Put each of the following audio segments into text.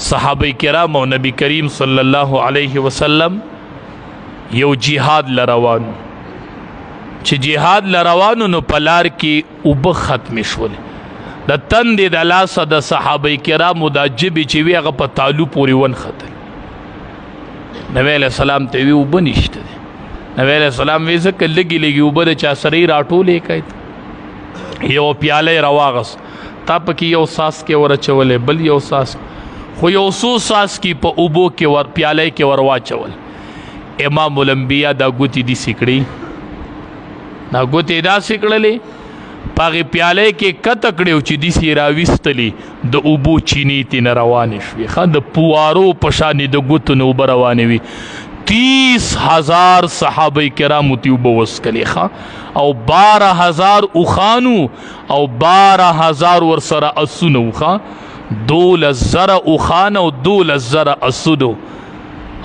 صحابه کرام او نبی کریم صلی الله علیه وسلم یو جهاد لروانو چې جهاد لروانو نو پلار کې اوبه ختم شول د تندې د لاسه د صحابه کرامو د جبې چې وی هغه په تالو پورې ونختل. نبی علیہ السلام ته وی اوبه نشته دی. نبی علیہ السلام وی ځکه لږې لږې اوبه د چا سره یې راټولې کړې یو پیاله یې راواغست تا پکې یو ساس کې ور اچولی بل یو ساس خو یو څو ساس کې په اوبو کې پیاله کې ور واچول. امام الانبیا دا ګوتې داسې کړې دا ګوتې داسې کړلې په هغې پیاله کې کته کړې چې داسې راویستلې د اوبو چینې ترې نه روانې شوې ښه د پوارو په شانې د ګوتو نه اوبه روانې وي. 30,000 صحابه کرامو تی اوبه وڅښلې ښه او 12,000 اوښانو او 12,000 ورسره اسونه وو ښه 12,000 اوښان او 12,000 اسونو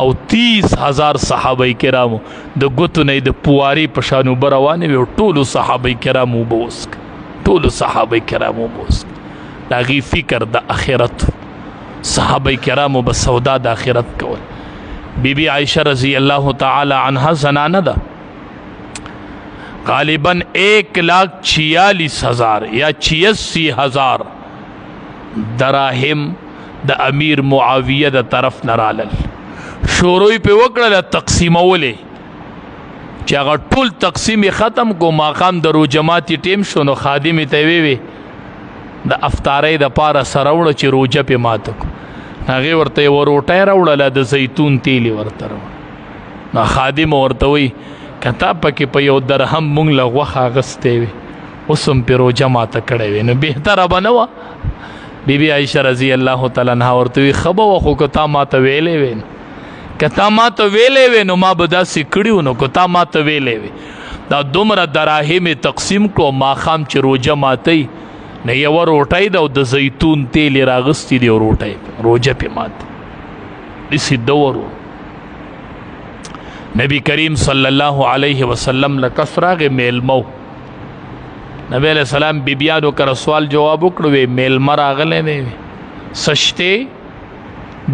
او 30,000 صحابه کرامو د ګوتو نه د پوارې په شان اوبه روانې وي او ټولو صحابه کرامو اوبه وڅښه ټولو صحابه کرامو اوبه وڅښه د هغې فکر د آخرت صحابه کرامو به سودا د آخرت کول. بی بی عائشہ رضی اللہ تعالی عنہ زنانه ده غالباً 1,46,000 یا 86,000 دراهم د امیر معاویه د طرف نرالل شوروی په وکړه تقسیمولې چې هغه ټول تقسیم ختم کو ماقام د روجماتي ټیم شو نو خادم ته وی د افطارۍ د پاره سره وړه چې روجه په ماته کو هغې ورته یوه روټۍ راوړله د زیتون تیل یې ورته راوړه نو خادم ورته وایي که تا پکې په یو درهم مونږ له غوښه اخیستی وي اوس هم پرې روژه ماته کړی وي نو بهتره به نه وه. بی بی عایشه رضی الله تعالی عنها ورته وایي ښه به وه خو که تا ماته ویلی وی که تا ماته ویلی وی نو ما به داسې کړي وو نو که تا ماته ویلی وی دا دومره دراهم تقسیم کړو ماښام چې روژه ماتئ نه یوه روټۍ ده او د زیتون تیل یې راغستی دی او روټۍ روجه پې مات داسې دور و. نبی کریم صلی الله علیه وسلم له کس راغې میلمه نبی علیہ السلام بیبیانو کره سوال جواب وکړو وی میلمه راغلی دی سشتې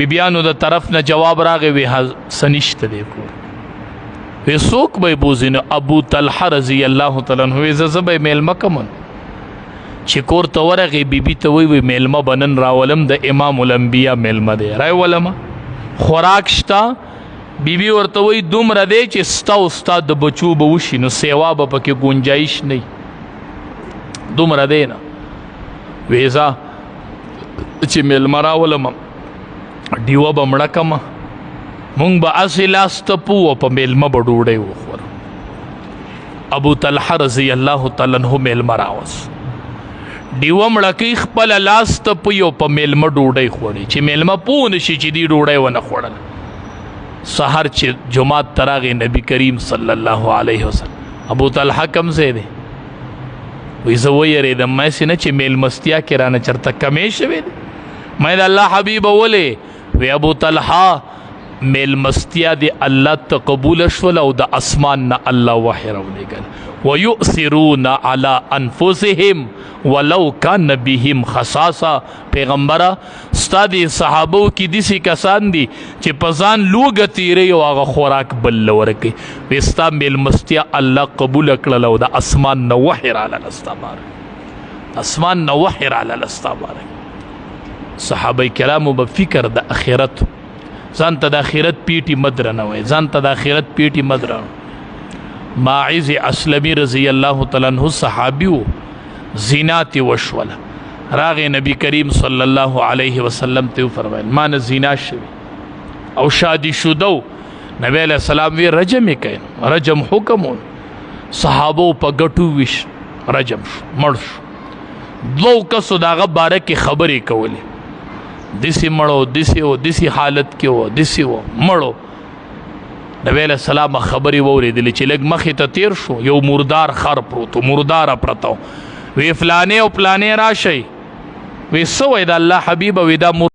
بیبیانو د طرف نه جواب راغی وی څه نشته دی کور وی څوک به یې بوځي نو ابو طلحه رضی الله تعالی عنه وی زه به یې میلمه کمن چې کور ته ورغې بیبي ته وی میلمه به نن راولم د امام الانبیا میلمه دی راولمه خوراک شته بیبي ورته وی دومره دی چې ستا او ستا د بچو به وشي نو سیوا به پکې ګنجایش نه دومره دی نه وی ځه چې میلمه راولمه ډیوه به مړه کمه مونږ به هسې لاس تپو او په میلمه به ډوډۍ وخورو. ابو طلحه رضی الله تعالی عنه میلمه راوست ډیوه مړه کوي خپله لاس تپوي او په میلمه ډوډۍ خوړي چې میلمه پوه نه شي چې دې ډوډۍ ونه خوړله. سهار چې جومات ته راغی نبی کریم صلی الله علیه وسلم ابو طلحه کوم ځای دی وایي زه ویرېدم ماسې نه چې میلمستیا کې رانه چېرته کمې شوې دی ما د الله حبیبه ولې وی ابو طلحه میلمستیا دی الله ته قبوله شول او د اسمان نه الله وحی راولېږل ویؤثرون علی انفسهم ولو کان بهم خصاصه. پیغمبره ستا د صحابو کې داسې کسان دي چې په ځان لوږه تیروي او هغه خوراک بل له ورکوي وی ستا میلمستیا الله قبوله کړله او د اسمان نه وحی رالاله ستا باره اسمان نه وحی رالاله ستا باره. صحابه کرامو به فکر د آخرت ځان ته د آخرت پیټي مه درنوئ ځان ته د آخرت پیټي مه درنوئ. ماعز اسلمی رضی الله تعالی عنہ صحابي و زنا تی وشوله راغې نبی کریم صلی الله علیه وسلم ته فرمایل ما نه زنا شوي او شادي شده نبی علیہ السلام وی رجم یې کړئ رجم حکم و صحابو په ګټو ویش رجم شو مړ شو. دوو کسو د هغه باره کې خبرې کولې داسې مړو داسې حالت کې و داسې و مړو نبی علیہ السلام خبرې واورېدلې چې لږ مخې ته تیر شو یو مردار خر پروت و مرداره پرته وی فلانې او پلانې راشئ وی څه وایي د الله حبیبه وی دا